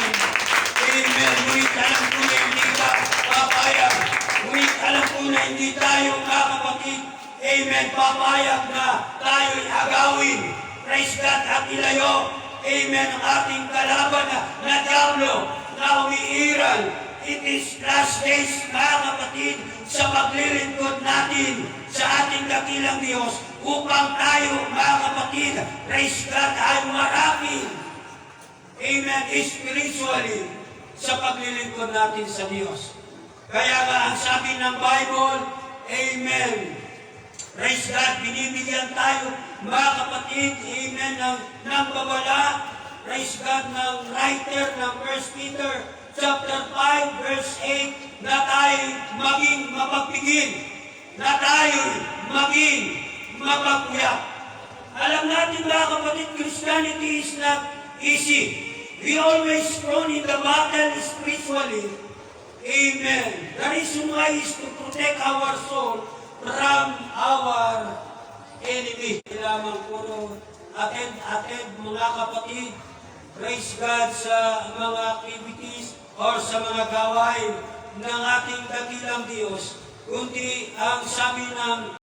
Amen. Ngunit alam ko na hindi ka papayag. Ngunit alam ko na hindi tayo mga kapatid, amen, papayag na tayo'y agawin. Praise God at ilayo, amen, ang ating kalaban na diablo na umiiral. It is last days mga kapatid sa paglilingkod natin sa ating dakilang Diyos upang tayo mga kapatid, praise God, ay marami, amen, spiritually sa paglilingkod natin sa Diyos. Kaya nga ang sabi ng Bible, amen, praise God, binibigyan tayo, mga kapatid, amen, ng babala, praise God, ng writer ng 1 Peter chapter 5, verse 8, na tayo maging mapagbigin, na tayo maging mapagpuyak. Alam natin, mga kapatid, Christianity is not easy. We always thrown in the battle spiritually. Amen. The reason why is to protect our soul from our enemy. Lamang puro attend mga kapatid. Praise God sa mga activities or sa mga gawain ng ating dakilang Diyos. Kundi ang sabi ng